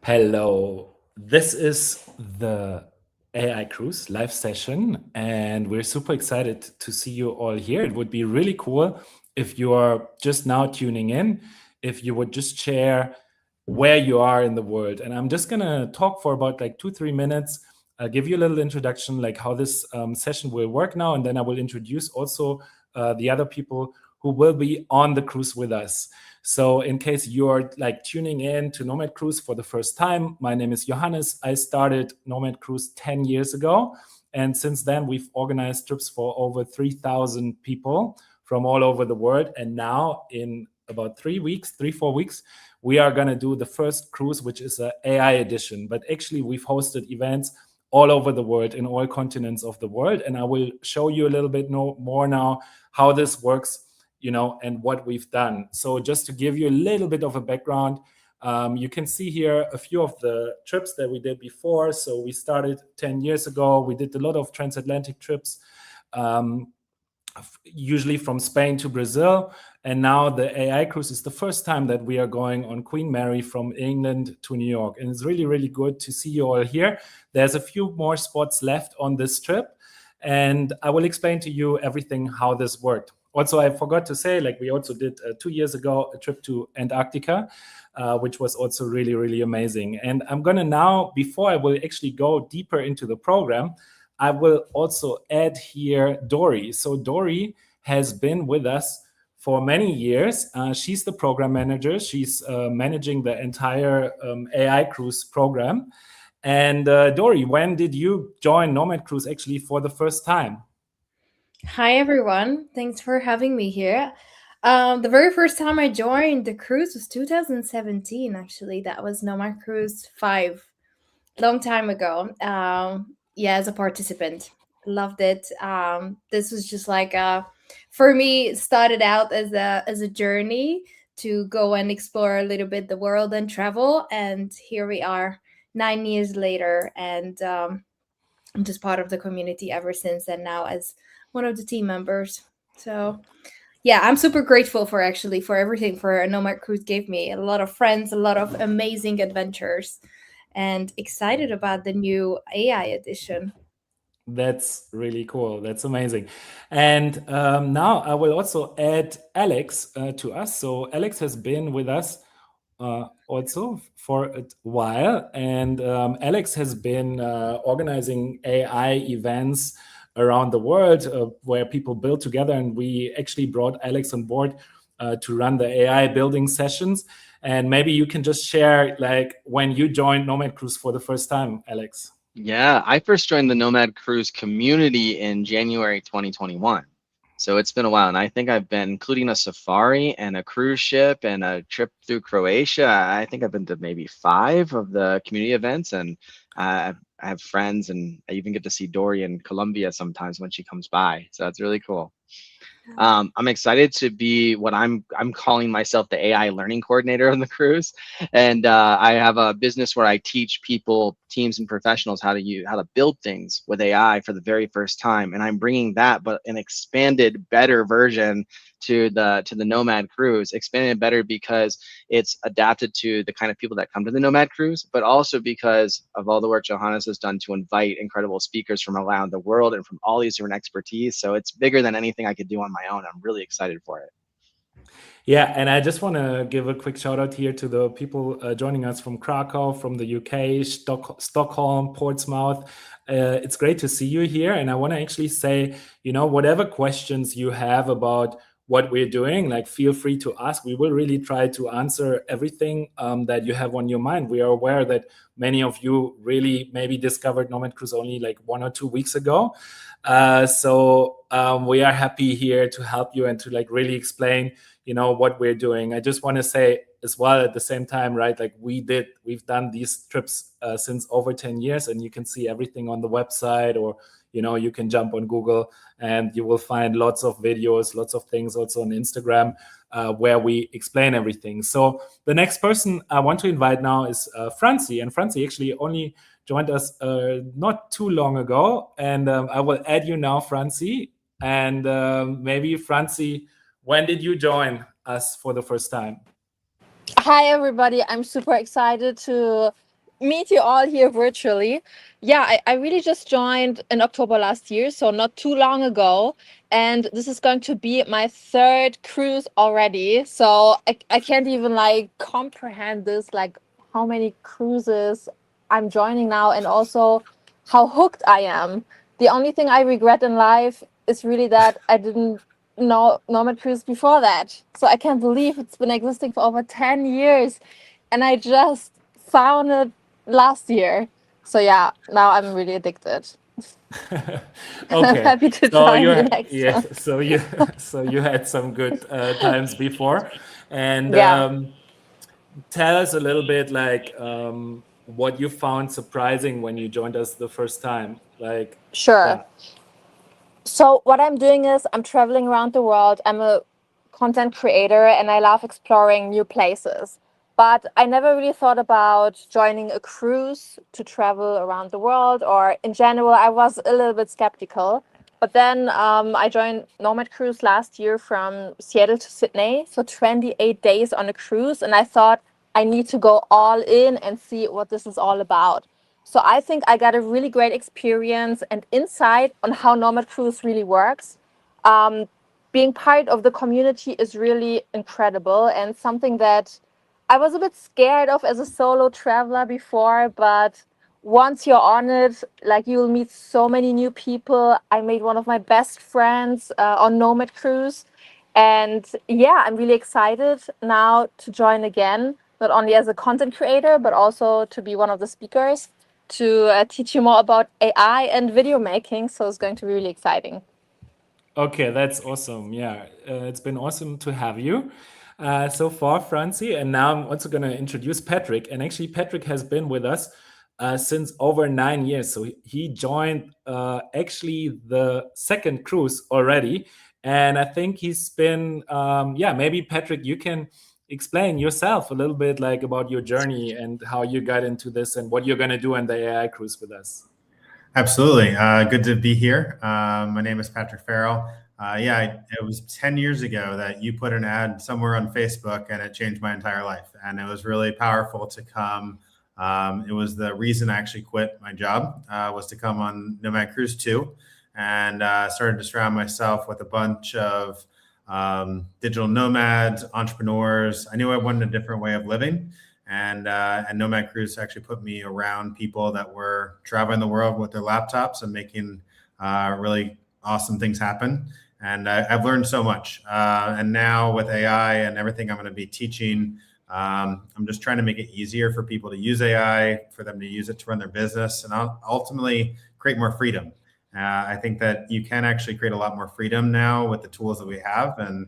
Hello, this is the AI Cruise live session, and we're super excited to see you all here. It would be really cool if you are just now tuning in, if you would just share where you are in the world. And I'm just going to talk for about like 2-3 minutes, give you a little introduction, like how this session will work now, and then I will introduce also the other people who will be on the cruise with us. So in case you're like tuning in to Nomad Cruise for the first time, my name is Johannes. I started Nomad Cruise 10 years ago. And since then, we've organized trips for over 3,000 people from all over the world. And now in about 3-4 weeks, we are going to do the first cruise, which is an AI edition. But actually, we've hosted events all over the world, in all continents of the world. And I will show you a little bit more now how this works, and what we've done. So just to give you a little bit of a background, you can see here a few of the trips that we did before. So we started 10 years ago. We did a lot of transatlantic trips, usually from Spain to Brazil. And now the AI cruise is the first time that we are going on Queen Mary from England to New York. And it's really, really good to see you all here. There's a few more spots left on this trip. And I will explain to you everything, how this worked. Also, I forgot to say, like we also did 2 years ago, a trip to Antarctica, which was also really, really amazing. And I'm going to now, before I will actually go deeper into the program, I will also add here Dory. So Dory has been with us for many years. She's the program manager. She's managing the entire AI Cruise program. And Dory, when did you join Nomad Cruise actually for the first time? Hi, everyone. Thanks for having me here. The very first time I joined the cruise was 2017, actually. That was Nomad Cruise 5, long time ago. Yeah, as a participant. Loved it. This was just like, for me, it started out as a journey to go and explore a little bit the world and travel. And here we are 9 years later. And I'm just part of the community ever since, and now as one of the team members. So yeah, I'm super grateful for everything for Nomad Cruise gave me. A lot of friends, a lot of amazing adventures, and excited about the new AI edition. That's really cool. That's amazing. And now I will also add Alex to us. So Alex has been with us also for a while. And Alex has been organizing AI events around the world where people build together. And we actually brought Alex on board to run the AI building sessions. And maybe you can just share like when you joined Nomad Cruise for the first time, Alex. Yeah, I first joined the Nomad Cruise community in January 2021. So it's been a while, and I think I've been, including a safari and a cruise ship and a trip through Croatia. I think I've been to maybe 5 of the community events, and I have friends, and I even get to see Dory in Colombia sometimes when she comes by. So that's really cool. I'm excited to be what I'm calling myself the AI learning coordinator on the cruise, and I have a business where I teach people, teams, and professionals how to build things with AI for the very first time, and I'm bringing that, but an expanded, better version to the Nomad Cruise, expanded better because it's adapted to the kind of people that come to the Nomad Cruise, but also because of all the work Johannes has done to invite incredible speakers from around the world and from all these different expertise. So it's bigger than anything I could do on my own. I'm really excited for it. Yeah, and I just want to give a quick shout out here to the people joining us from Krakow, from the UK, Stockholm, Portsmouth. It's great to see you here. And I want to actually say, whatever questions you have about what we're doing, like feel free to ask. We will really try to answer everything that you have on your mind. We are aware that many of you really maybe discovered Nomad Cruise only like 1 or 2 weeks ago. So we are happy here to help you and to like really explain what we're doing. I just want to say as well at the same time, right, like we've done these trips since over 10 years, and you can see everything on the website, or you can jump on Google and you will find lots of videos, lots of things also on Instagram where we explain everything. So the next person I want to invite now is Francie, and Francie actually only joined us not too long ago, and I will add you now, Francie. And maybe Francie, when did you join us for the first time? Hi, everybody. I'm super excited to meet you all here virtually. Yeah, I really just joined in October last year, so not too long ago. And this is going to be my third cruise already. So I can't even like comprehend this, like how many cruises I'm joining now and also how hooked I am. The only thing I regret in life is really that I didn't know Nomad Cruise before that. So I can't believe it's been existing for over 10 years and I just found it last year. So yeah, now I'm really addicted. I'm Okay, happy to so join the next one. so you had some good times before, and Yeah, tell us a little bit like what you found surprising when you joined us the first time. Like, sure. yeah. So what I'm doing is I'm traveling around the world. I'm a content creator and I love exploring new places. But I never really thought about joining a cruise to travel around the world, or in general, I was a little bit skeptical. But then I joined Nomad Cruise last year from Seattle to Sydney, so 28 days on a cruise, and I thought I need to go all in and see what this is all about. So I think I got a really great experience and insight on how Nomad Cruise really works. Um, Being part of the community is really incredible and something that I was a bit scared of as a solo traveler before, but once you're on it, like you'll meet so many new people. I made one of my best friends on Nomad Cruise. And yeah, I'm really excited now to join again, not only as a content creator, but also to be one of the speakers to teach you more about AI and video making. So it's going to be really exciting. Okay, that's awesome. Yeah, it's been awesome to have you so far, Francie. And now I'm also going to introduce Patrick. And actually, Patrick has been with us since over 9 years. So he joined actually the second cruise already. And I think he's been, yeah, maybe Patrick, you can explain yourself a little bit like about your journey and how you got into this and what you're going to do on the AI cruise with us. Absolutely. Good to be here. My name is Patrick Farrell. It was 10 years ago that you put an ad somewhere on Facebook and it changed my entire life. And it was really powerful to come. It was the reason I actually quit my job was to come on Nomad Cruise 2 and started to surround myself with a bunch of digital nomads, entrepreneurs. I knew I wanted a different way of living. And Nomad Cruise actually put me around people that were traveling the world with their laptops and making really awesome things happen. And I've learned so much. And now with AI and everything I'm going to be teaching, I'm just trying to make it easier for people to use AI, for them to use it to run their business, and ultimately create more freedom. I think that you can actually create a lot more freedom now with the tools that we have. And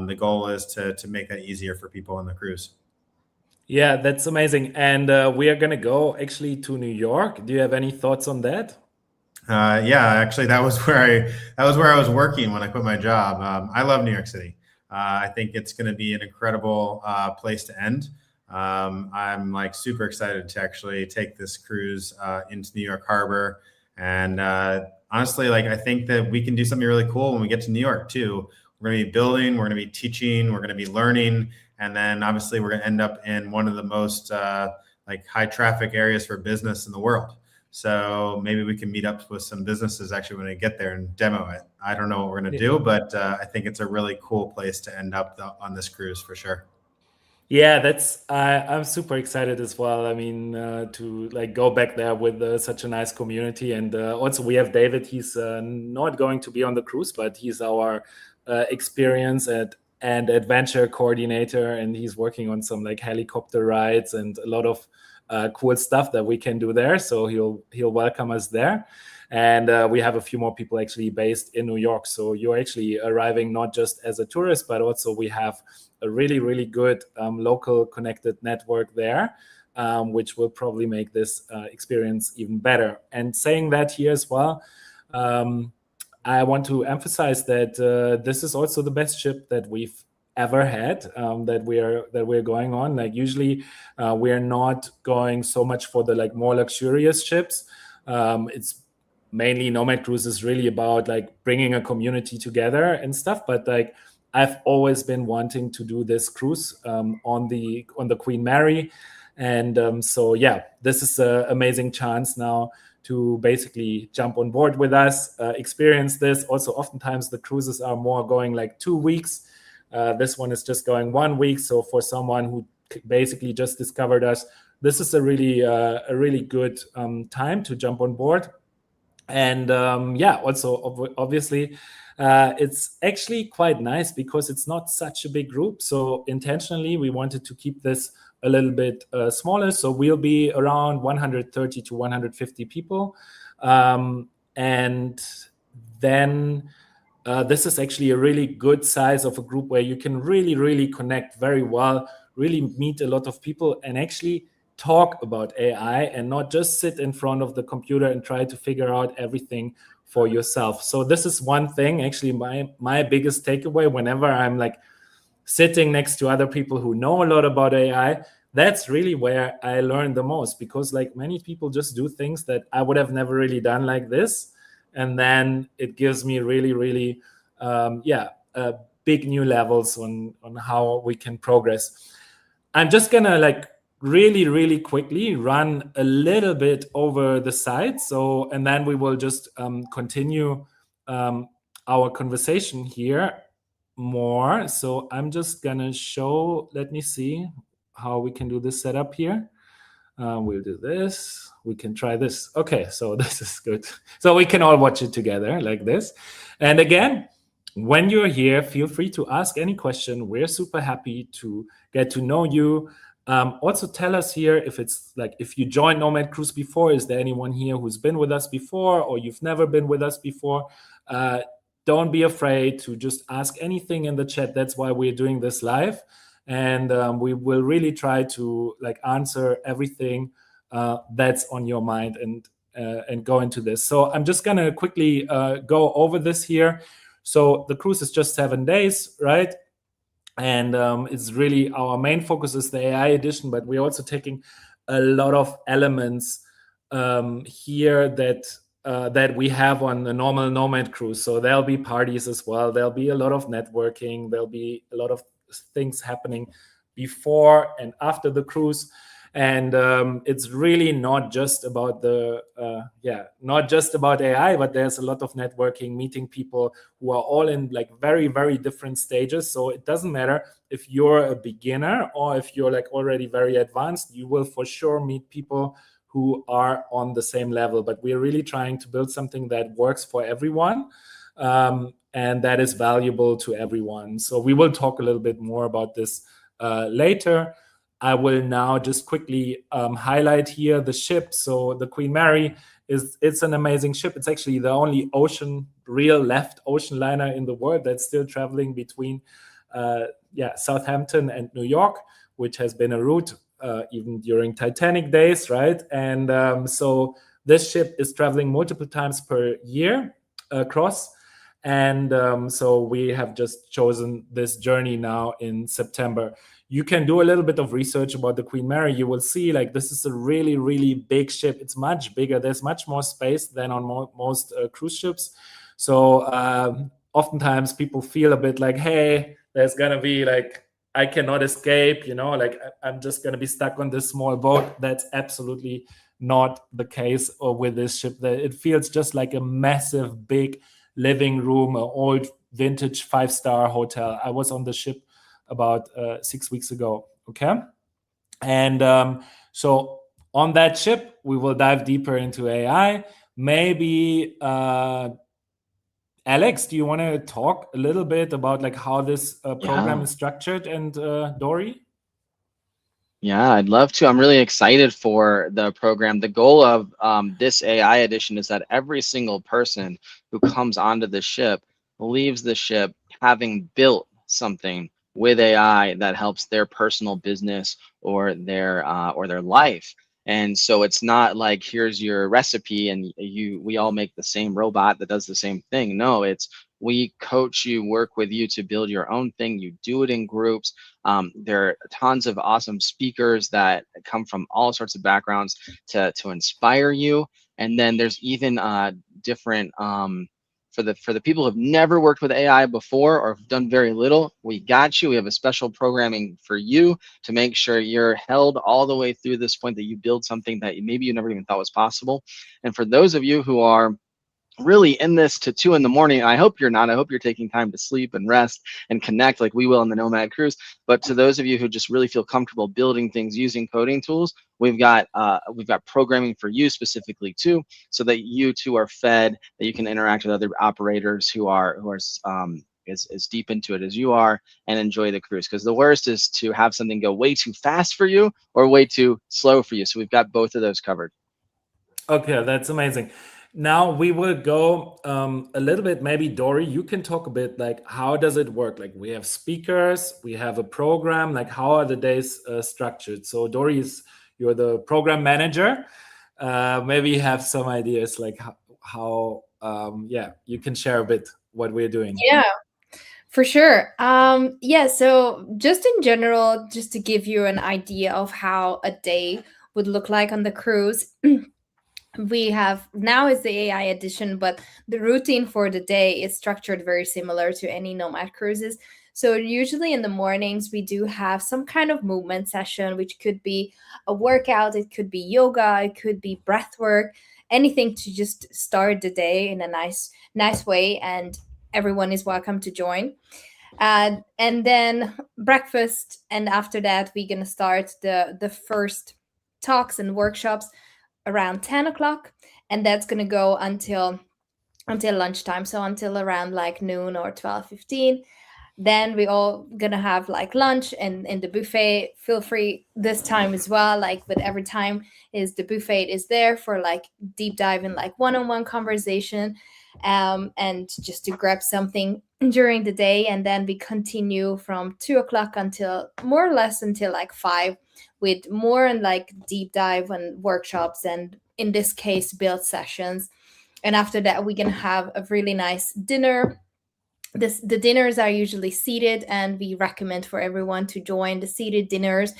the goal is to make that easier for people on the cruise. Yeah, that's amazing. And we are going to go actually to New York. Do you have any thoughts on that? Actually, that was where I was working when I quit my job. I love New York City. I think it's going to be an incredible place to end. I'm like super excited to actually take this cruise into New York Harbor. And honestly, like I think that we can do something really cool when we get to New York too. We're going to be building, we're going to be teaching, we're going to be learning, and then obviously we're going to end up in one of the most like high traffic areas for business in the world. So maybe we can meet up with some businesses actually when we get there and demo it. I don't know what we're going to do, but I think it's a really cool place to end up on this cruise for sure. Yeah, that's I'm super excited as well. I mean, to like go back there with such a nice community, and also we have David. He's not going to be on the cruise, but he's our experience and adventure coordinator, and he's working on some like helicopter rides and a lot of cool stuff that we can do there. So he'll welcome us there. And we have a few more people actually based in New York. So you're actually arriving not just as a tourist, but also we have a really, really good local connected network there, which will probably make this experience even better. And saying that here as well, I want to emphasize that this is also the best ship that we've ever had that we're going on. Like usually we're not going so much for the like more luxurious ships. It's mainly Nomad Cruise is really about like bringing a community together and stuff. But like I've always been wanting to do this cruise on the Queen Mary, And so yeah, this is an amazing chance now to basically jump on board with us, experience this. Also, oftentimes the cruises are more going like 2 weeks. This one is just going 1 week. So for someone who basically just discovered us, this is a really good time to jump on board. And yeah, also obviously it's actually quite nice because it's not such a big group. So intentionally we wanted to keep this a little bit smaller. So we'll be around 130 to 150 people. And then this is actually a really good size of a group where you can really connect very well, really meet a lot of people, and actually talk about AI and not just sit in front of the computer and try to figure out everything for yourself. So this is one thing, actually my biggest takeaway whenever I'm like sitting next to other people who know a lot about AI. That's really where I learn the most, because like many people just do things that I would have never really done like this. And then it gives me really big new levels on how we can progress. I'm just gonna like really quickly run a little bit over the site. So, and then we will just continue our conversation here more. So I'm just gonna show, let me see how we can do this setup here. We'll do this. We can try this. Okay, so this is good. So we can all watch it together like this. And again, when you're here, feel free to ask any question. We're super happy to get to know you. Also tell us here if it's like, if you joined Nomad Cruise before, is there anyone here who's been with us before, or you've never been with us before? Don't be afraid to just ask anything in the chat. That's why we're doing this live. And we will really try to like answer everything that's on your mind and go into this. So I'm just gonna quickly go over this here. So the cruise is just 7 days, right? And it's really, our main focus is the AI edition, but we're also taking a lot of elements here that we have on the normal Nomad Cruise. So there'll be parties as well. There'll be a lot of networking. There'll be a lot of things happening before and after the cruise. And it's really not just about not just about AI, but there's a lot of networking, meeting people who are all in like very different stages. So it doesn't matter if you're a beginner or if you're like already very advanced, you will for sure meet people who are on the same level. But we're really trying to build something that works for everyone. And that is valuable to everyone. So we will talk a little bit more about this later. I will now just quickly highlight here the ship. So the Queen Mary it's an amazing ship. It's actually the only real left ocean liner in the world that's still traveling between Southampton and New York, which has been a route even during Titanic days, right? And so this ship is traveling multiple times per year across. And so we have just chosen this journey now in September. You can do a little bit of research about the Queen Mary. You will see like this is a really big ship. It's much bigger. There's much more space than on most cruise ships. So oftentimes people feel a bit like, hey, there's gonna be like, I cannot escape, like I'm just gonna be stuck on this small boat. That's absolutely not the case with this ship. It feels just like a massive, big living room, an old vintage 5-star hotel. I was on the ship about 6 weeks ago. Okay. And so on that ship, we will dive deeper into AI. Maybe Alex, do you want to talk a little bit about like how this program is structured, and Dory? Yeah, I'd love to. I'm really excited for the program. The goal of this AI edition is that every single person who comes onto the ship leaves the ship having built something with AI that helps their personal business or their life. And so it's not like, here's your recipe and we all make the same robot that does the same thing. No, it's we coach you, work with you to build your own thing. You do it in groups. There are tons of awesome speakers that come from all sorts of backgrounds to inspire you. And then there's even different for the people who have never worked with AI before or have done very little, we got you. We have a special programming for you to make sure you're held all the way through this point, that you build something that maybe you never even thought was possible. And for those of you who are really in this to 2 in the morning, I hope you're not. I hope you're taking time to sleep and rest and connect like we will on the Nomad Cruise. But to those of you who just really feel comfortable building things using coding tools, we've got programming for you specifically too, so that you too are fed, that you can interact with other operators who are as deep into it as you are, and enjoy the cruise. Because the worst is to have something go way too fast for you or way too slow for you. So we've got both of those covered. Okay, that's amazing. Now we will go a little bit, maybe Dory, you can talk a bit, like how does it work? Like we have speakers, we have a program, like how are the days structured? So Dory, you're the program manager. Maybe you have some ideas like how you can share a bit what we're doing. Yeah, for sure. Yeah, so just in general, just to give you an idea of how a day would look like on the cruise, we have now is the AI edition, but the routine for the day is structured very similar to any Nomad cruises. So usually in the mornings, we do have some kind of movement session, which could be a workout, it could be yoga, it could be breath work, anything to just start the day in a nice way, and everyone is welcome to join. And then breakfast, and after that, we're gonna start the first talks and workshops around 10 o'clock, and that's going to go until lunchtime, so until around like noon or 12:15. Then we all gonna have like lunch and in the buffet. Feel free this time as well, like with every time is the buffet is there for like deep dive in like one-on-one conversation, and just to grab something during the day. And then we continue from 2 o'clock until more or less until like 5, with more and like deep dive and workshops, and in this case build sessions. And after that, we can have a really nice dinner. The dinners are usually seated, and we recommend for everyone to join the seated dinners,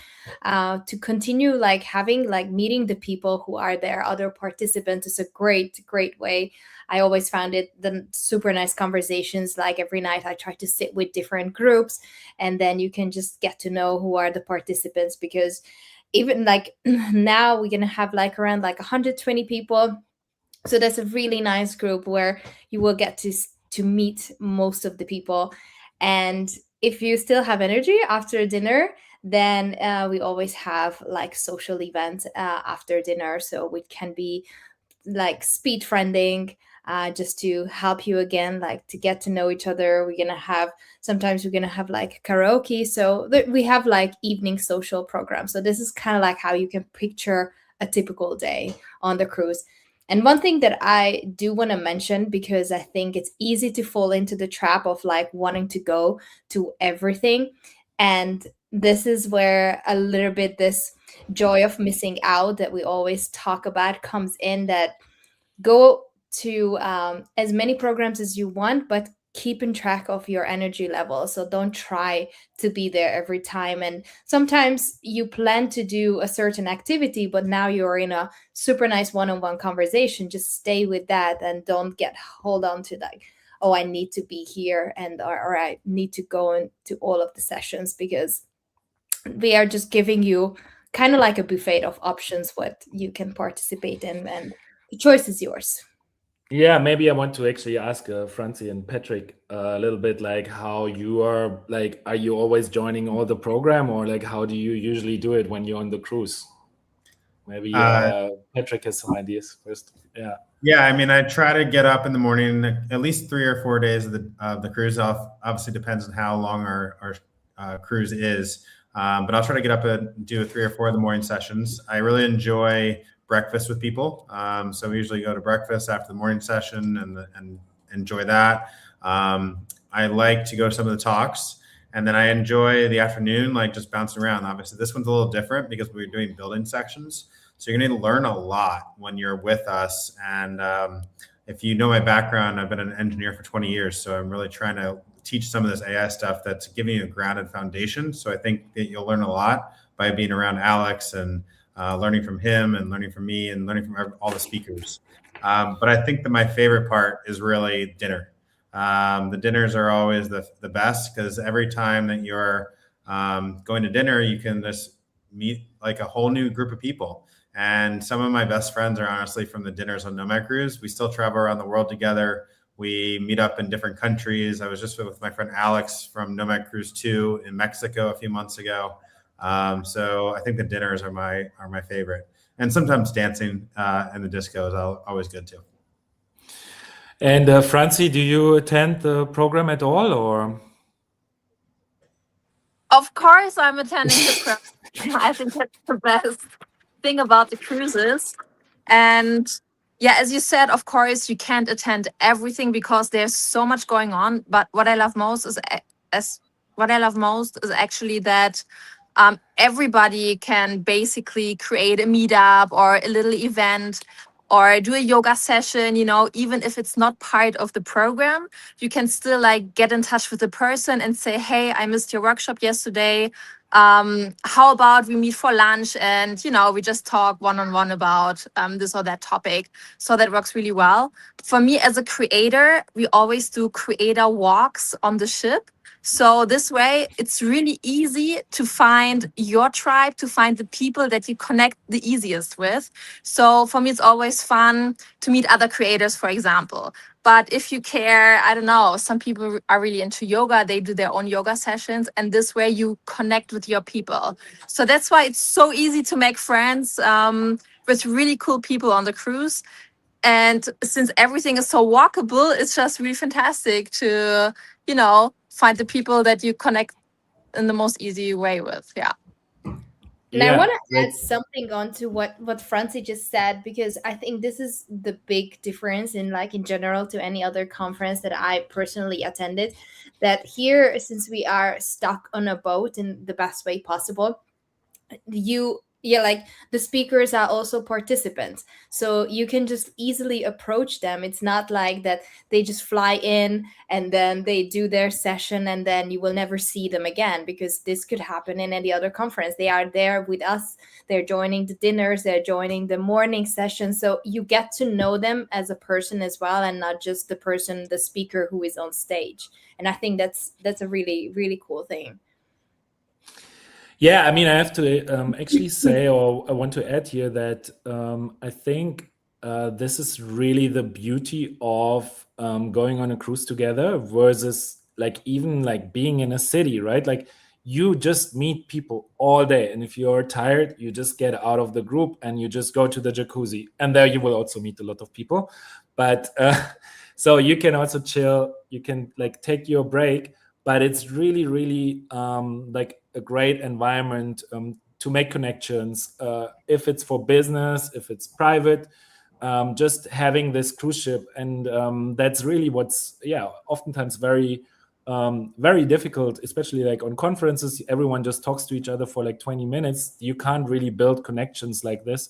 to continue like having like meeting the people who are there. Other participants is a great way. I always found it the super nice conversations. Like every night I try to sit with different groups, and then you can just get to know who are the participants, because even like now we're gonna have like around like 120 people. So that's a really nice group where you will get to meet most of the people. And if you still have energy after dinner, then we always have like social events after dinner. So it can be like speed friending, just to help you again, like to get to know each other. Sometimes we're gonna have like karaoke. So we have like evening social programs. So this is kind of like how you can picture a typical day on the cruise. And one thing that I do want to mention, because I think it's easy to fall into the trap of like wanting to go to everything. And this is where a little bit this joy of missing out that we always talk about comes in, that go to as many programs as you want, but keeping track of your energy level. So don't try to be there every time. And sometimes you plan to do a certain activity, but now you're in a super nice one-on-one conversation. Just stay with that and don't hold on to like, oh, I need to be here, and or I need to go into all of the sessions, because we are just giving you kind of like a buffet of options what you can participate in, and the choice is yours. Yeah, maybe I want to actually ask Francie and Patrick a little bit, like how you are, like, are you always joining all the program, or like how do you usually do it when you're on the cruise? Maybe Patrick has some ideas first. Yeah. Yeah, I mean, I try to get up in the morning at least 3 or 4 days of the cruise. Obviously depends on how long our cruise is, but I'll try to get up and do 3 or 4 of the morning sessions. I really enjoy breakfast with people, so we usually go to breakfast after the morning session and enjoy that. I like to go to some of the talks, and then I enjoy the afternoon, like just bouncing around. Obviously, this one's a little different because we're doing building sections, so you're going to learn a lot when you're with us. And if you know my background, I've been an engineer for 20 years, so I'm really trying to teach some of this AI stuff that's giving you a grounded foundation. So I think that you'll learn a lot by being around Alex and learning from him and learning from me and learning from all the speakers. But I think that my favorite part is really dinner. The dinners are always the best, because every time that you're going to dinner, you can just meet like a whole new group of people. And some of my best friends are honestly from the dinners on Nomad Cruise. We still travel around the world together. We meet up in different countries. I was just with my friend Alex from Nomad Cruise 2 in Mexico a few months ago. So I think the dinners are my favorite. And sometimes dancing in the disco is always good too. And Francie, do you attend the program at all, or? Of course, I'm attending the program. I think that's the best thing about the cruises. And yeah, as you said, of course, you can't attend everything because there's so much going on. But what I love most is actually that everybody can basically create a meetup or a little event or do a yoga session, even if it's not part of the program. You can still like get in touch with the person and say, hey, I missed your workshop yesterday. How about we meet for lunch and, we just talk one-on-one about this or that topic. So that works really well. For me as a creator, we always do creator walks on the ship. So this way, it's really easy to find your tribe, to find the people that you connect the easiest with. So for me, it's always fun to meet other creators, for example. But if you care, I don't know, some people are really into yoga, they do their own yoga sessions, and this way you connect with your people. So that's why it's so easy to make friends with really cool people on the cruise. And since everything is so walkable, it's just really fantastic to, find the people that you connect in the most easy way with. Yeah. And I want to add something on to what Francie just said, because I think this is the big difference in general to any other conference that I personally attended, that here, since we are stuck on a boat in the best way possible, the speakers are also participants, so you can just easily approach them. It's not like that they just fly in and then they do their session and then you will never see them again, because this could happen in any other conference. They are there with us, they're joining the dinners, they're joining the morning session, so you get to know them as a person as well, and not just the speaker who is on stage. And I think that's a really, really cool thing. Yeah, I mean, I have to actually say, or I want to add here that I think this is really the beauty of going on a cruise together versus even being in a city, right? Like you just meet people all day. And if you're tired, you just get out of the group and you just go to the jacuzzi. And there you will also meet a lot of people. But so you can also chill, you can take your break. But it's really, really a great environment to make connections. If it's for business, if it's private, just having this cruise ship. And that's really what's, oftentimes very, very difficult, especially on conferences. Everyone just talks to each other for 20 minutes. You can't really build connections like this.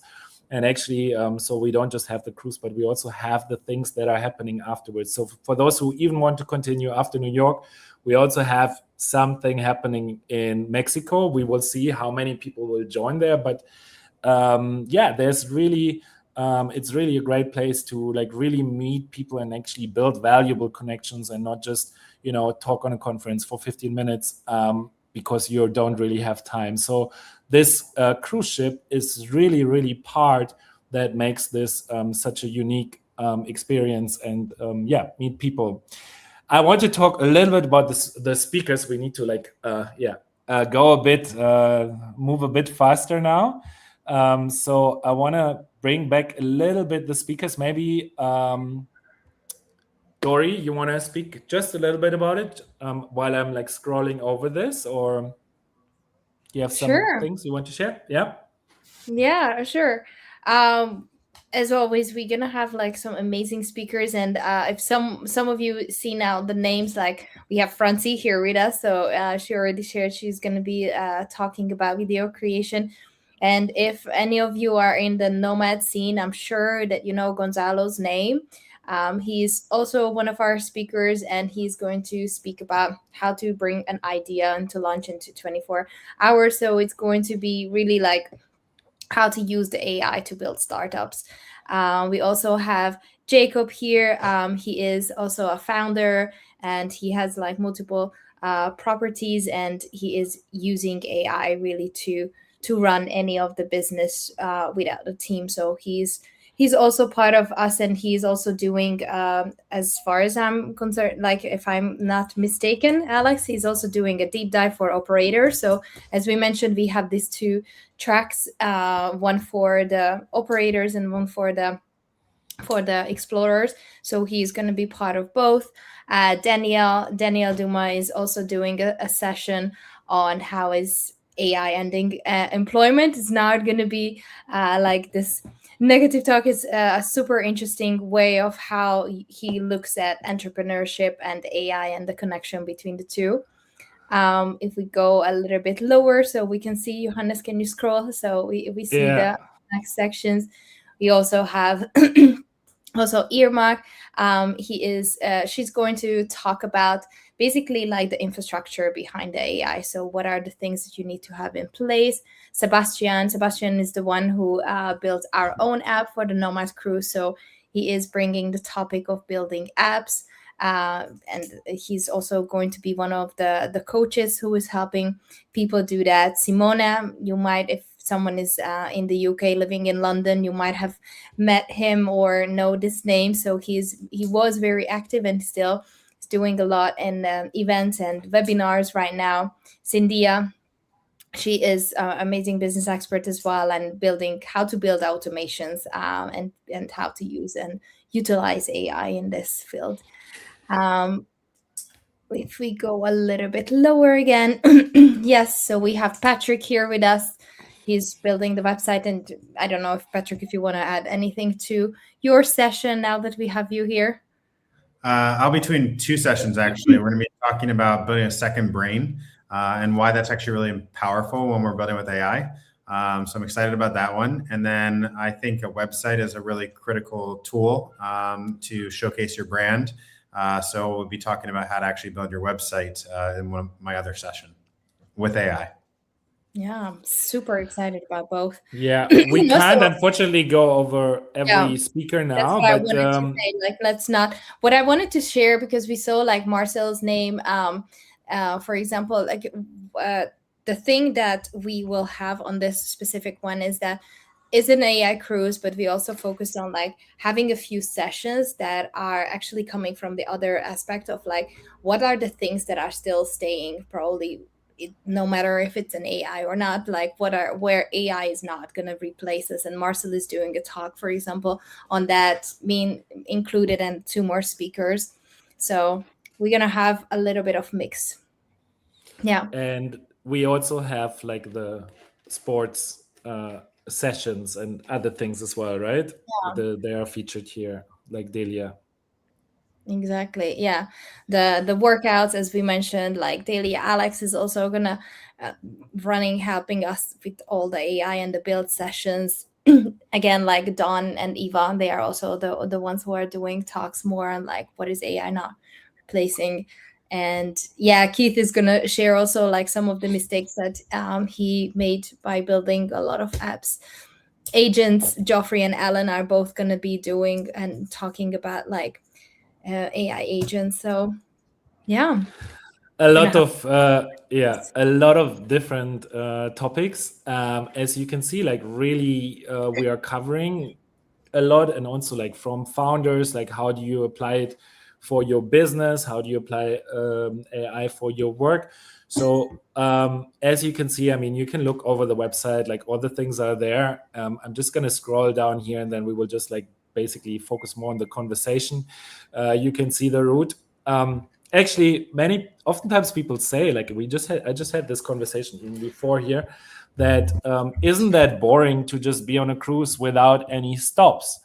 And actually, so we don't just have the cruise, but we also have the things that are happening afterwards. So for those who even want to continue after New York, we also have something happening in Mexico. We will see how many people will join there. But there's really, it's really a great place to really meet people and actually build valuable connections, and not just, talk on a conference for 15 minutes because you don't really have time. So this cruise ship is really, really part that makes this such a unique experience, and meet people. I want to talk a little bit about the speakers. We need to go a bit, move a bit faster now. So I want to bring back a little bit the speakers. Maybe Dory, you want to speak just a little bit about it while I'm scrolling over this, or do you have some things you want to share? Yeah, sure. As always, we're gonna have some amazing speakers, and if some of you see now the names, we have Francie here with us, so she already shared she's gonna be talking about video creation. And if any of you are in the Nomad scene, I'm sure that you know Gonzalo's name. He's also one of our speakers, and he's going to speak about how to bring an idea into launch into 24 hours. So it's going to be really how to use the AI to build startups. We also have Jacob here. He is also a founder, and he has like multiple properties, and he is using AI really to run any of the business without a team. So he's also part of us, and he's also doing, as far as I'm concerned, like if I'm not mistaken, Alex, he's also doing a deep dive for operators. So as we mentioned, we have these two tracks, one for the operators and one for the explorers. So he's going to be part of both. Daniel Duma is also doing a session on how is AI ending employment. It's not going to be like this negative talk. Is a super interesting way of how he looks at entrepreneurship and AI and the connection between the two. If we go a little bit lower, so we can see, Johannes, can you scroll? So we see the next sections. We also have also Irma. She's going to talk about basically like the infrastructure behind the AI. So what are the things that you need to have in place? Sebastian is the one who built our own app for the Nomad Cruise. So he is bringing the topic of building apps. And he's also going to be one of the coaches who is helping people do that. Simona, you might, if someone is in the UK living in London, you might have met him or know this name. So he was very active and still is doing a lot in events and webinars right now. Cynthia, she is an amazing business expert as well, and building how to build automations and how to use and utilize AI in this field. If we go a little bit lower again, yes, so we have Patrick here with us. He's building the website, and I don't know if Patrick, if you want to add anything to your session now that we have you here. I'll be between two sessions, actually. We're going to be talking about building a second brain and why that's actually really powerful when we're building with AI. So I'm excited about that one. And then I think a website is a really critical tool to showcase your brand. So we'll be talking about how to actually build your website in one of my other session with AI. Yeah, I'm super excited about both. Yeah, we can't unfortunately go over every speaker now. That's what I wanted to say. Like, let's not. What I wanted to share, because we saw like Marcel's name, for example, like the thing that we will have on this specific one is that is an AI cruise, but we also focused on like having a few sessions that are actually coming from the other aspect of like what are the things that are still staying probably. No matter if it's an AI or not, like where AI is not going to replace us. And Marcel is doing a talk, for example, on that, being included, and two more speakers. So we're going to have a little bit of mix. Yeah. And we also have like the sports sessions and other things as well, right? Yeah. They are featured here, like Delia. Exactly. Yeah. The workouts, as we mentioned, like Delia, Alex is also gonna helping us with all the AI and the build sessions. Again, like Don and Eva, they are also the ones who are doing talks more on like what is AI not replacing. And yeah, Keith is gonna share also like some of the mistakes that he made by building a lot of apps. Agents, Joffrey and Alan are both gonna be doing and talking about like AI agents. So yeah, a lot of different topics. As you can see, like really we are covering a lot, and also like from founders, like how do you apply it for your business, how do you apply AI for your work. So as you can see, I mean, you can look over the website, like all the things are there. I'm just going to scroll down here, and then we will just like basically focus more on the conversation. You can see the route. Actually, oftentimes people say, like I just had this conversation even before here, that isn't that boring to just be on a cruise without any stops?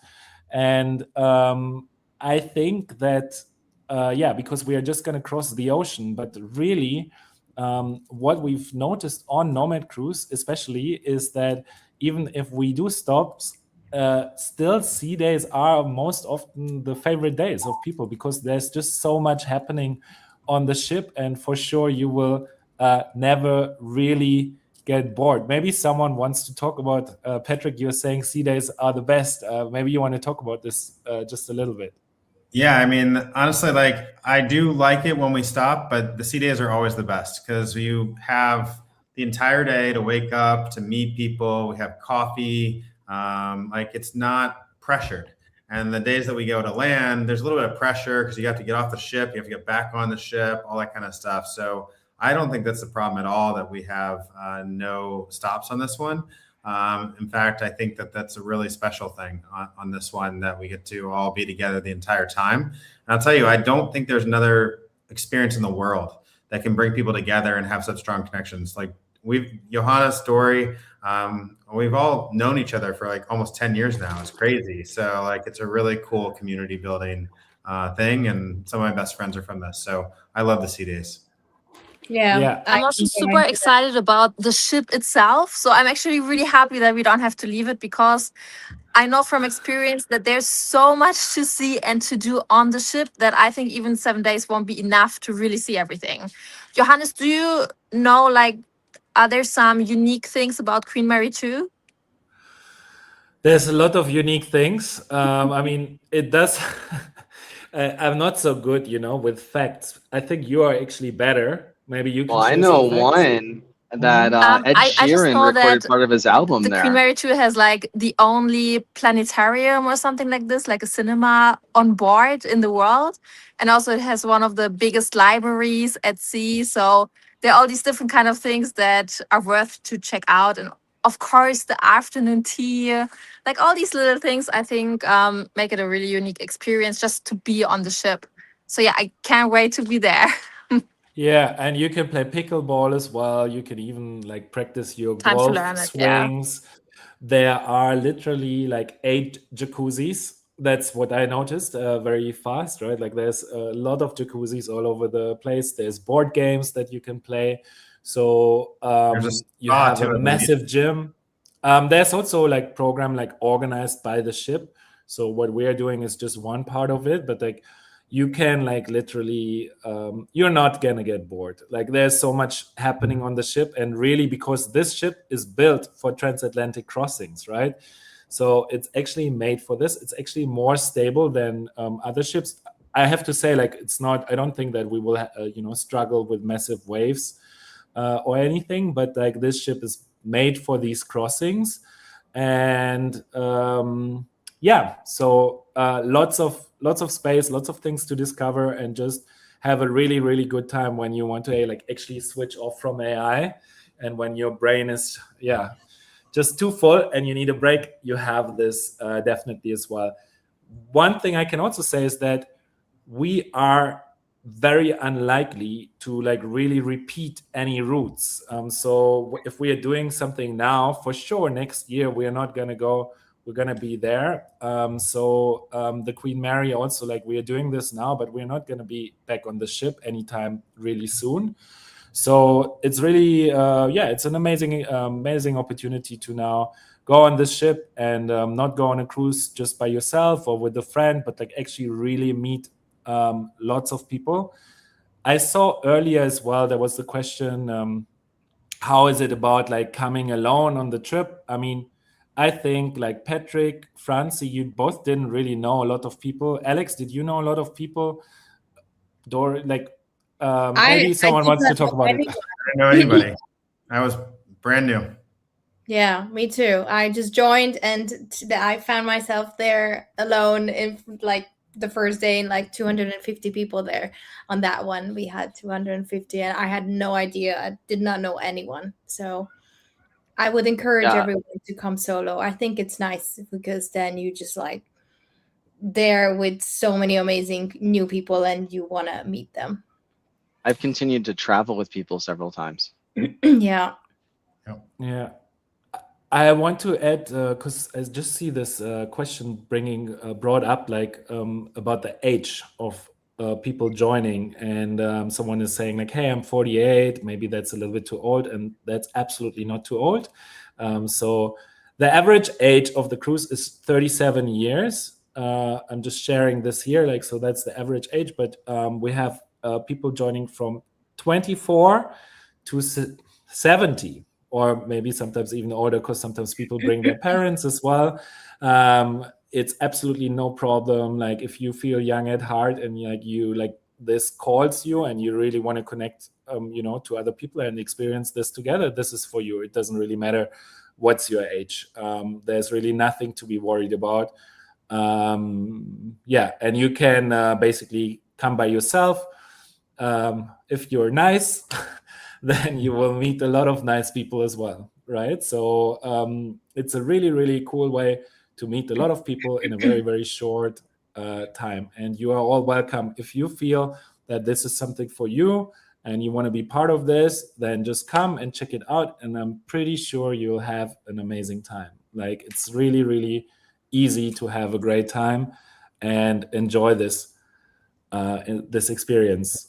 And I think that because we are just going to cross the ocean, but really what we've noticed on Nomad Cruise especially is that even if we do stops, still sea days are most often the favorite days of people, because there's just so much happening on the ship, and for sure you will never really get bored. Maybe someone wants to talk about, Patrick, you're saying sea days are the best. Maybe you want to talk about this just a little bit. Yeah, I mean, honestly, like I do like it when we stop, but the sea days are always the best because you have the entire day to wake up, to meet people. We have coffee. Like it's not pressured. And the days that we go to land, there's a little bit of pressure because you have to get off the ship, you have to get back on the ship, all that kind of stuff. So I don't think that's the problem at all that we have no stops on this one. In fact, I think that that's a really special thing on this one, that we get to all be together the entire time. And I'll tell you, I don't think there's another experience in the world that can bring people together and have such strong connections. Like Johanna's story, we've all known each other for like almost 10 years now. It's crazy. So like, it's a really cool community building thing. And some of my best friends are from this. So I love the sea days. Yeah. I'm also super excited about the ship itself. So I'm actually really happy that we don't have to leave it, because I know from experience that there's so much to see and to do on the ship that I think even 7 days won't be enough to really see everything. Johannes, do you know, like, are there some unique things about Queen Mary 2? There's a lot of unique things. I mean, it does. I'm not so good, with facts. I think you are actually better. Maybe you can. Well, I share know some facts. one that Ed I just Sheeran know recorded that part of his album The there. Queen Mary 2 has like the only planetarium or something like this, like a cinema on board in the world. And also it has one of the biggest libraries at sea. So there are all these different kind of things that are worth to check out. And of course, the afternoon tea, like all these little things, I think make it a really unique experience just to be on the ship. So yeah, I can't wait to be there. Yeah, and you can play pickleball as well. You can even like practice your Time to golf learn it, yeah. swings. There are literally like 8 jacuzzis. That's what I noticed very fast, right? Like there's a lot of jacuzzis all over the place. There's board games that you can play. So There's a you spa have too, I a believe. massive gym. There's also like program like organized by the ship. So what we are doing is just one part of it, but like you can like literally you're not gonna get bored. Like there's so much happening on the ship, and really because this ship is built for transatlantic crossings, right? So it's actually made for this. It's actually more stable than other ships. I have to say, like it's not. I don't think that we will struggle with massive waves or anything, but like this ship is made for these crossings. And yeah, so lots of space, lots of things to discover, and just have a really, really good time when you want to like actually switch off from AI, and when your brain is just too full and you need a break. You have this definitely as well. One thing I can also say is that we are very unlikely to like really repeat any routes. So if we are doing something now, for sure next year we are not going to go. We're going to be there. The Queen Mary also, like we are doing this now, but we're not going to be back on the ship anytime really soon. So it's really it's an amazing opportunity to now go on this ship and not go on a cruise just by yourself or with a friend, but like actually really meet lots of people. I saw earlier as well, there was the question, how is it about like coming alone on the trip? I mean, I think like Patrick, Francie, you both didn't really know a lot of people. Alex, did you know a lot of people? Maybe someone wants to talk about it. I didn't know anybody. I was brand new. Yeah, me too. I just joined, and I found myself there alone in like the first day, and like 250 people there. On that one, we had 250, and I had no idea. I did not know anyone. So I would encourage everyone to come solo. I think it's nice because then you just like there with so many amazing new people and you want to meet them. I've continued to travel with people several times. Yeah. I want to add, because I just see this question brought up, like about the age of people joining, and someone is saying like, "Hey, I'm 48. Maybe that's a little bit too old," and that's absolutely not too old. So the average age of the cruise is 37 years. I'm just sharing this here, like so that's the average age. But we have people joining from 24 to 70. or maybe sometimes even older, because sometimes people bring their parents as well. It's absolutely no problem. Like if you feel young at heart and like this calls you and you really want to connect, to other people and experience this together, this is for you. It doesn't really matter what's your age. There's really nothing to be worried about. And you can basically come by yourself. If you're nice, then you will meet a lot of nice people as well, right? So it's a really, really cool way to meet a lot of people in a very, very short time. And you are all welcome. If you feel that this is something for you and you want to be part of this, then just come and check it out. And I'm pretty sure you'll have an amazing time. Like it's really, really easy to have a great time and enjoy this experience.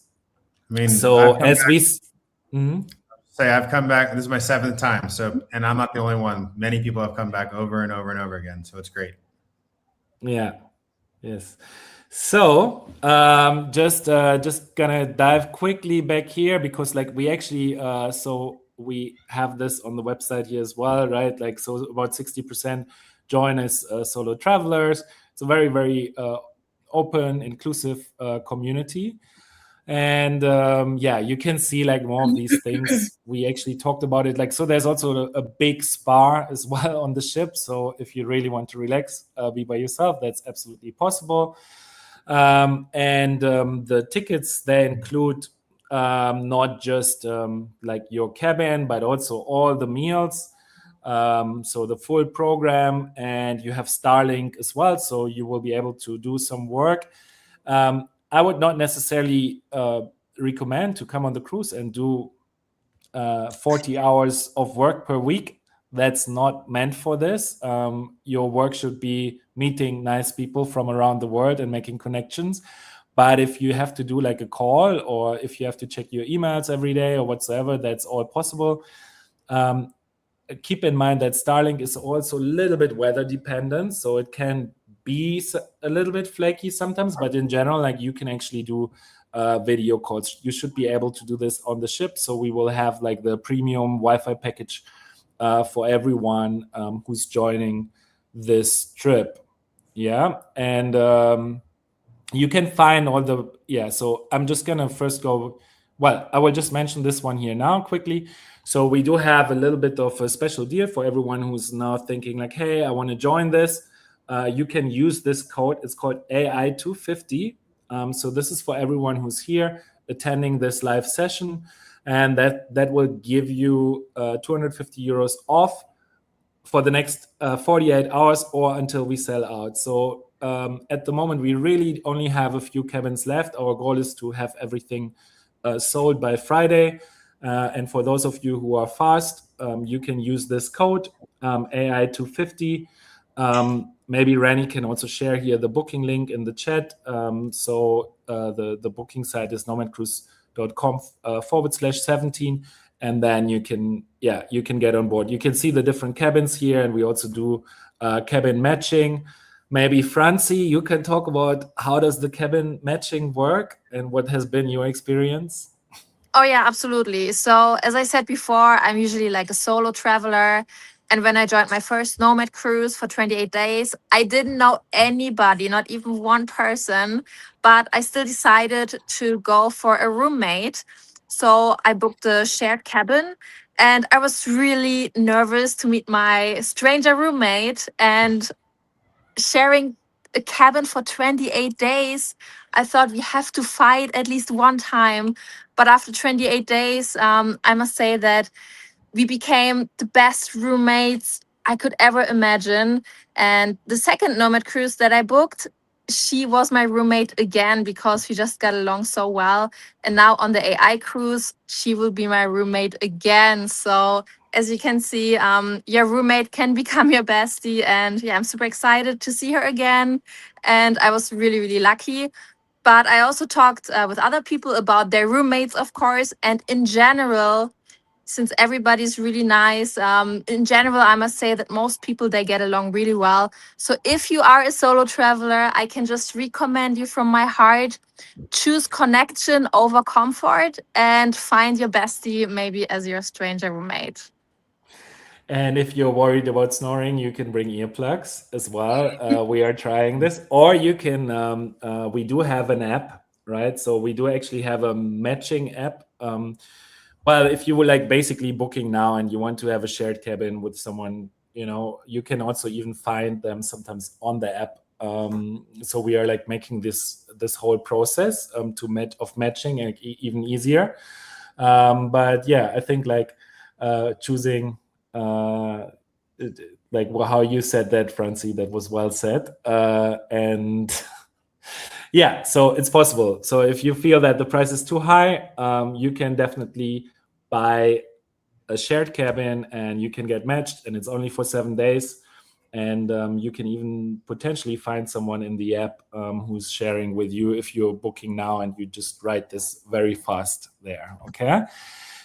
I mean, so as we say I've come back. This is my 7th time. So, and I'm not the only one. Many people have come back over and over and over again. So it's great. Yeah. Yes. So just gonna dive quickly back here, because like we actually so we have this on the website here as well, right? Like, so about 60% join as solo travelers. It's a very, very open, inclusive community. And you can see like more of these things. We actually talked about it. Like, so there's also a big spa as well on the ship. So if you really want to relax, be by yourself, that's absolutely possible. The tickets, they include not just like your cabin, but also all the meals. So the full program, and you have Starlink as well. So you will be able to do some work. I would not necessarily recommend to come on the cruise and do 40 hours of work per week. That's not meant for this. Your work should be meeting nice people from around the world and making connections. But if you have to do like a call, or if you have to check your emails every day or whatsoever, that's all possible. Keep in mind that Starlink is also a little bit weather dependent, so it can be a little bit flaky sometimes, but in general, like you can actually do video calls. You should be able to do this on the ship. So we will have like the premium Wi-Fi package for everyone who's joining this trip. Yeah. And you can find all the, so I'm just gonna first go, I will just mention this one here now quickly. So we do have a little bit of a special deal for everyone who's now thinking like, hey, I want to join this. You can use this code. It's called AI250. So this is for everyone who's here attending this live session, and that will give you 250 euros off for the next 48 hours or until we sell out. So at the moment, we really only have a few cabins left. Our goal is to have everything sold by Friday. And for those of you who are fast, you can use this code AI250. Maybe Rani can also share here the booking link in the chat. So the booking site is nomadcruise.com/17. And then you can get on board. You can see the different cabins here, and we also do cabin matching. Maybe Francie, you can talk about how does the cabin matching work and what has been your experience? Oh yeah, absolutely. So as I said before, I'm usually like a solo traveler. And when I joined my first Nomad Cruise for 28 days, I didn't know anybody, not even one person, but I still decided to go for a roommate. So I booked a shared cabin, and I was really nervous to meet my stranger roommate, and sharing a cabin for 28 days. I thought we have to fight at least one time. But after 28 days, I must say that we became the best roommates I could ever imagine. And the second Nomad Cruise that I booked, she was my roommate again because we just got along so well. And now on the AI cruise, she will be my roommate again. So as you can see, your roommate can become your bestie. And yeah, I'm super excited to see her again. And I was really, really lucky. But I also talked with other people about their roommates, of course. And in general, since everybody's really nice, in general, I must say that most people, they get along really well. So if you are a solo traveler, I can just recommend you from my heart, choose connection over comfort and find your bestie maybe as your stranger roommate. And if you're worried about snoring, you can bring earplugs as well. We are trying this, or you can. We do have an app, right? So we do actually have a matching app. Well, if you were like basically booking now and you want to have a shared cabin with someone, you can also even find them sometimes on the app. So we are like making this whole process of matching even easier. But yeah, I think like choosing like how you said that, Francie, that was well said. And yeah, so it's possible. So if you feel that the price is too high, you can definitely buy a shared cabin and you can get matched, and it's only for 7 days. And you can even potentially find someone in the app who's sharing with you if you're booking now, and you just write this very fast there. Okay.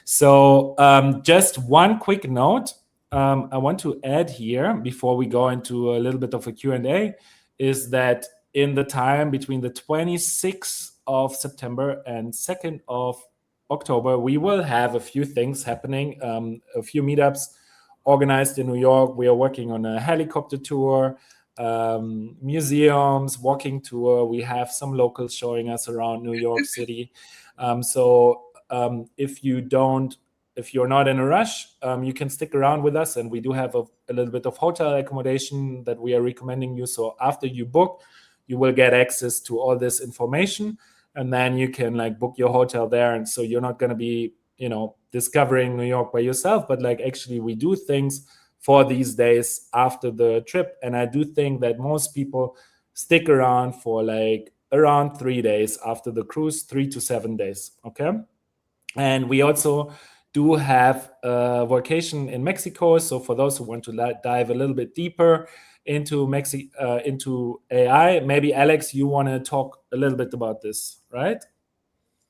So just one quick note I want to add here before we go into a little bit of a Q&A is that in the time between the 26th of September and 2nd of October, we will have a few things happening, a few meetups organized in New York. We are working on a helicopter tour, museums, walking tour. We have some locals showing us around New York City. If you're not in a rush, you can stick around with us, and we do have a little bit of hotel accommodation that we are recommending you. So after you book, you will get access to all this information, and then you can like book your hotel there. And so you're not going to be, discovering New York by yourself, but like actually we do things for these days after the trip. And I do think that most people stick around for like around 3 days after the cruise, 3 to 7 days. Okay. And we also do have a vacation in Mexico. So for those who want to dive a little bit deeper into into AI, maybe Alex, you want to talk a little bit about this, right?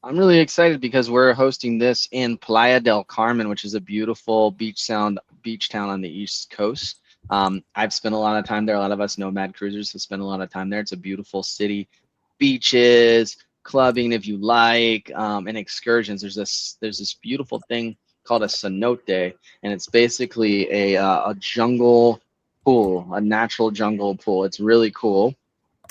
I'm really excited because we're hosting this in Playa del Carmen, which is a beautiful beach town on the East Coast. I've spent a lot of time there. A lot of us Nomad Cruisers have spent a lot of time there. It's a beautiful city, beaches, clubbing if you like, and excursions. There's this beautiful thing called a cenote, and it's basically a jungle pool, a natural jungle pool. It's really cool.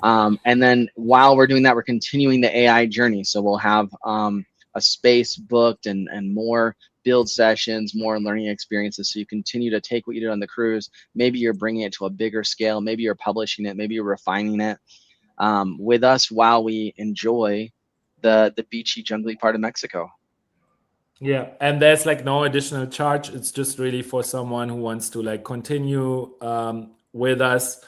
And then while we're doing that, we're continuing the AI journey. So we'll have a space booked and more build sessions, more learning experiences. So you continue to take what you did on the cruise. Maybe you're bringing it to a bigger scale. Maybe you're publishing it. Maybe you're refining it with us while we enjoy the beachy, jungly part of Mexico. Yeah, and there's like no additional charge. It's just really for someone who wants to like continue with us.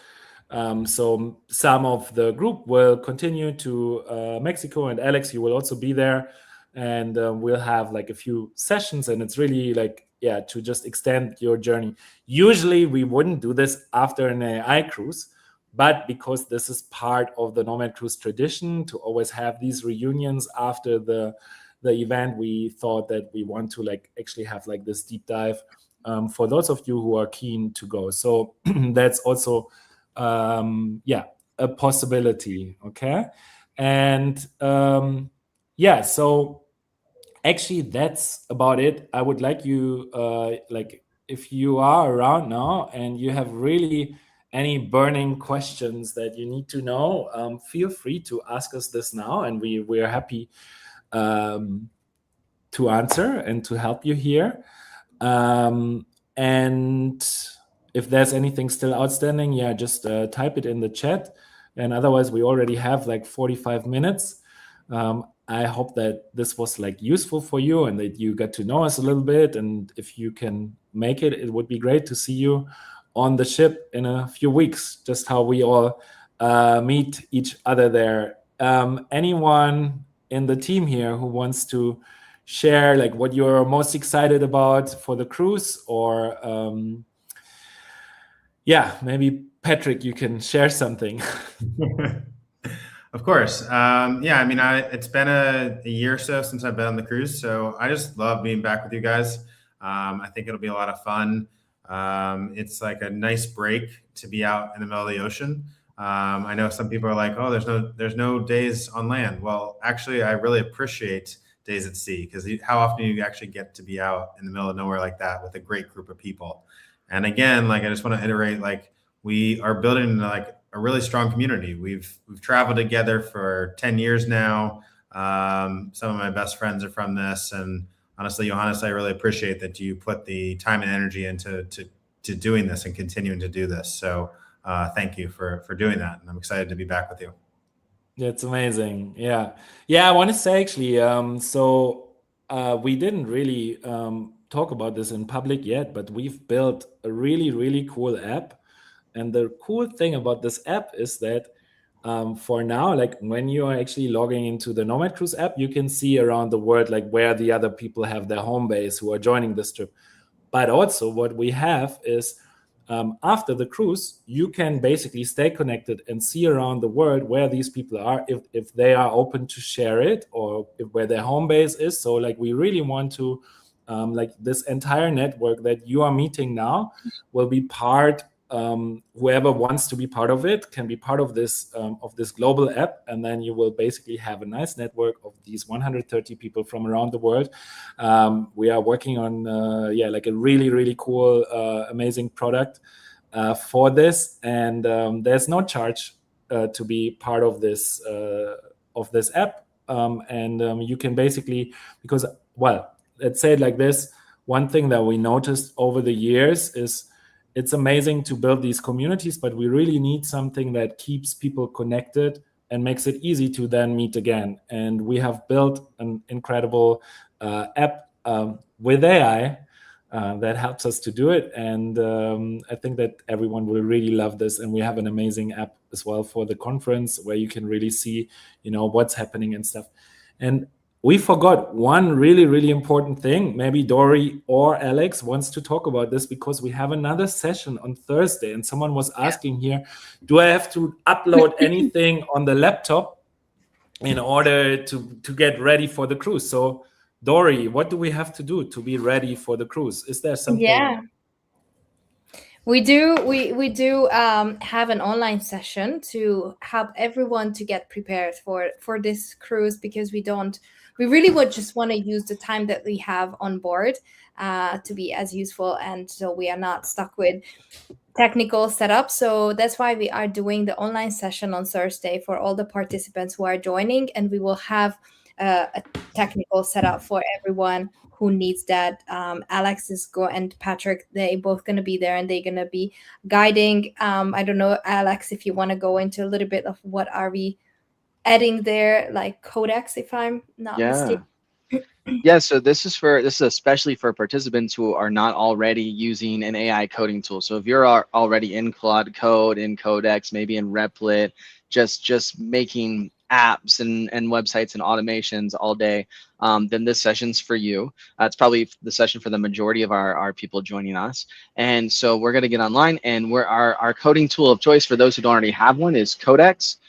So some of the group will continue to Mexico, and Alex, you will also be there, and we'll have like a few sessions, and it's really like, yeah, to just extend your journey. Usually we wouldn't do this after an AI cruise, but because this is part of the Nomad Cruise tradition to always have these reunions after the event, we thought that we want to like actually have like this deep dive for those of you who are keen to go. So that's also a possibility. Okay. And yeah, so actually that's about it. I would like you like if you are around now and you have really any burning questions that you need to know, feel free to ask us this now, and we're happy to answer and to help you here. And if there's anything still outstanding, yeah, just type it in the chat. And otherwise, we already have like 45 minutes. I hope that this was like useful for you and that you got to know us a little bit. And if you can make it, it would be great to see you on the ship in a few weeks, just how we all meet each other there. Anyone in the team here who wants to share like what you're most excited about for the cruise, or yeah, maybe Patrick, you can share something. Of course. Yeah, I mean, it's been a year or so since I've been on the cruise, so I just love being back with you guys. I think it'll be a lot of fun. It's like a nice break to be out in the middle of the ocean. I know some people are like, oh, there's no days on land. Well, actually, I really appreciate days at sea, because how often do you actually get to be out in the middle of nowhere like that with a great group of people? And again, like I just want to iterate, like we are building like a really strong community. We've traveled together for 10 years now. Some of my best friends are from this, and honestly, Johannes, I really appreciate that you put the time and energy into to doing this and continuing to do this. So thank you for doing that, and I'm excited to be back with you. That's amazing. Yeah. I want to say actually, we didn't really talk about this in public yet, but we've built a really, really cool app. And the cool thing about this app is that for now, like when you are actually logging into the Nomad Cruise app, you can see around the world, like where the other people have their home base who are joining this trip. But also what we have is after the cruise, you can basically stay connected and see around the world where these people are, if they are open to share it, or where their home base is. So like we really want to, like this entire network that you are meeting now will be part, whoever wants to be part of it can be part of this global app, and then you will basically have a nice network of these 130 people from around the world. We are working on like a really, really cool, amazing product for this, and there's no charge to be part of this app, and you can basically, because, well, let's say it like this, one thing that we noticed over the years is it's amazing to build these communities, but we really need something that keeps people connected and makes it easy to then meet again. And we have built an incredible app with AI that helps us to do it. And I think that everyone will really love this. And we have an amazing app as well for the conference where you can really see, what's happening and stuff. And we forgot one really, really important thing. Maybe Dory or Alex wants to talk about this, because we have another session on Thursday, and someone was asking here, do I have to upload anything on the laptop in order to get ready for the cruise? So Dory, what do we have to do to be ready for the cruise? Is there something? Yeah. We do have an online session to help everyone to get prepared for this cruise, because we really would just want to use the time that we have on board to be as useful, and so we are not stuck with technical setup. So that's why we are doing the online session on Thursday for all the participants who are joining, and we will have a technical setup for everyone who needs that. Alex and Patrick, they both going to be there, and they're going to be guiding. I don't know, Alex, if you want to go into a little bit of what are we adding there, like codecs, if I'm not mistaken. Yeah, so this is especially for participants who are not already using an AI coding tool. So if you're already in Claude Code, in Codex, maybe in Replit, just making apps and websites and automations all day, then this session's for you. It's probably the session for the majority of our people joining us. And so we're going to get online, and our coding tool of choice for those who don't already have one is Codex.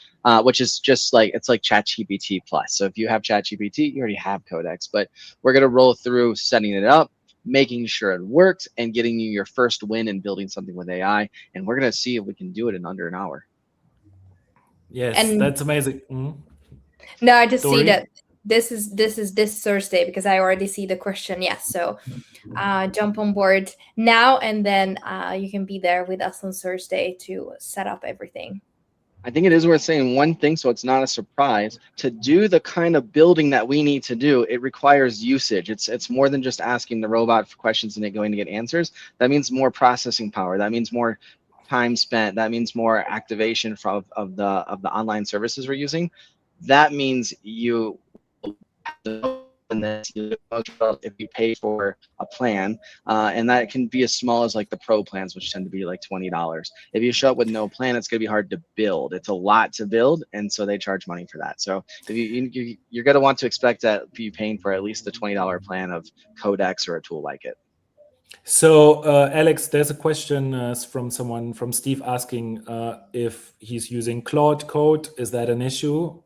Which is just like, it's like ChatGPT plus. So if you have ChatGPT, you already have Codex, but we're going to roll through setting it up, making sure it works, and getting you your first win in building something with AI. And we're going to see if we can do it in under an hour. Yes, and that's amazing. Mm-hmm. No, I just see that this is this Thursday, because I already see the question. Yes, so jump on board now, and then you can be there with us on Thursday to set up everything. I think it is worth saying one thing, so it's not a surprise. To do the kind of building that we need to do, it requires usage. It's more than just asking the robot for questions and it going to get answers. That means more processing power. That means more time spent. That means more activation of the online services we're using. That means you if you pay for a plan, and that can be as small as like the pro plans, which tend to be like $20. If you show up with no plan, it's going to be hard to build. It's a lot to build, and so they charge money for that. So if you're going to want to expect that be paying for at least the $20 plan of Codex or a tool like it. So Alex, there's a question from Steve asking if he's using Claude Code. Is that an issue?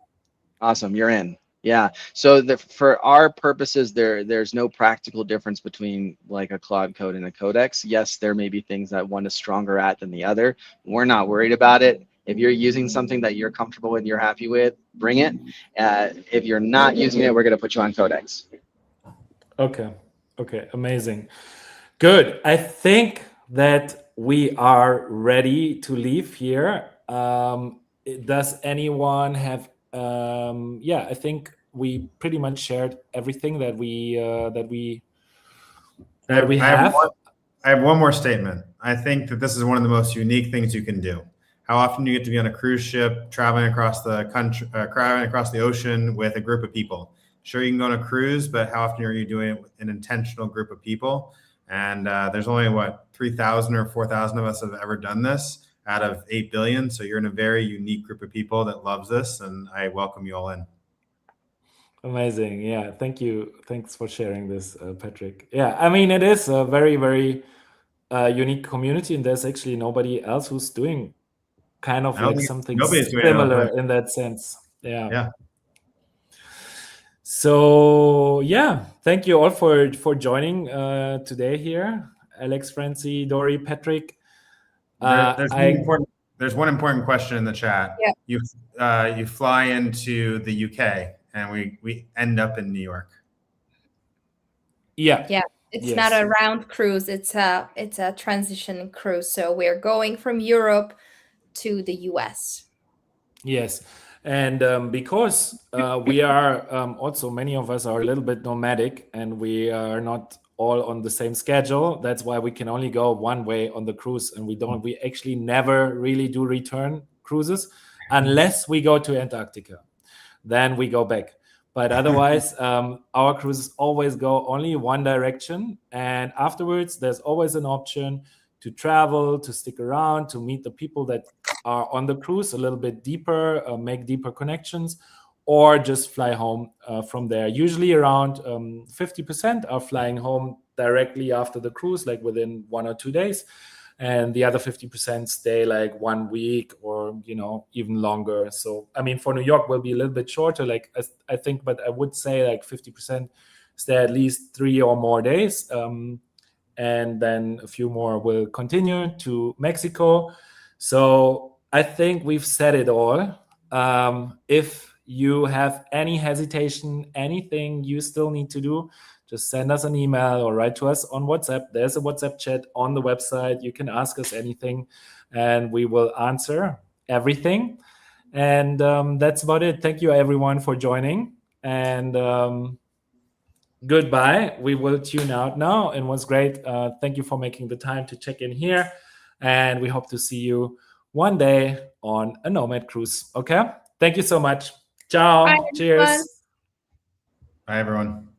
Awesome, you're in. Yeah, so for our purposes, there's no practical difference between like a Claude Code and a Codex. Yes, there may be things that one is stronger at than the other. We're not worried about it. If you're using something that you're comfortable with, you're happy with, bring it. If you're not using it, we're going to put you on Codex. Okay, amazing. Good. I think that we are ready to leave here. Does anyone have? Yeah, I think we pretty much shared everything that we have. I have one more statement. I think that this is one of the most unique things you can do. How often do you get to be on a cruise ship, traveling across the country, traveling across the ocean with a group of people? Sure, you can go on a cruise, but how often are you doing it with an intentional group of people? And there's only 3,000 or 4,000 of us have ever done this out of 8 billion. So you're in a very unique group of people that loves this, and I welcome you all in. Amazing. Yeah. Thank you. Thanks for sharing this, Patrick. Yeah. I mean, it is a very, very unique community, and there's actually nobody else who's doing kind of like something similar in that sense. Yeah. Yeah. So yeah, thank you all for joining today here, Alex, Francie, Dory, Patrick. There's one important question in the chat. Yeah. You fly into the UK and we end up in New York. Yeah. Yeah. It's not a round cruise. It's a transition cruise. So we're going from Europe to the US. Yes. And because we are also, many of us are a little bit nomadic and we are not all on the same schedule. That's why we can only go one way on the cruise, and we actually never really do return cruises unless we go to Antarctica. Then we go back. But otherwise, our cruises always go only one direction. And afterwards, there's always an option to travel, to stick around, to meet the people that are on the cruise a little bit deeper, make deeper connections, or just fly home from there. Usually around 50% are flying home directly after the cruise, like within 1 or 2 days. And the other 50% stay like 1 week or, even longer. So, I mean, for New York will be a little bit shorter, like I think, but I would say like 50% stay at least 3 or more days. And then a few more will continue to Mexico. So I think we've said it all. If you have any hesitation, anything you still need to do, just send us an email or write to us on WhatsApp. There's a WhatsApp chat on the website. You can ask us anything and we will answer everything. And that's about it. Thank you everyone for joining, and goodbye. We will tune out now. It was great. Thank you for making the time to check in here, and we hope to see you one day on a Nomad Cruise. Okay? Thank you so much. Ciao. Bye, Cheers. everyone. Bye, everyone.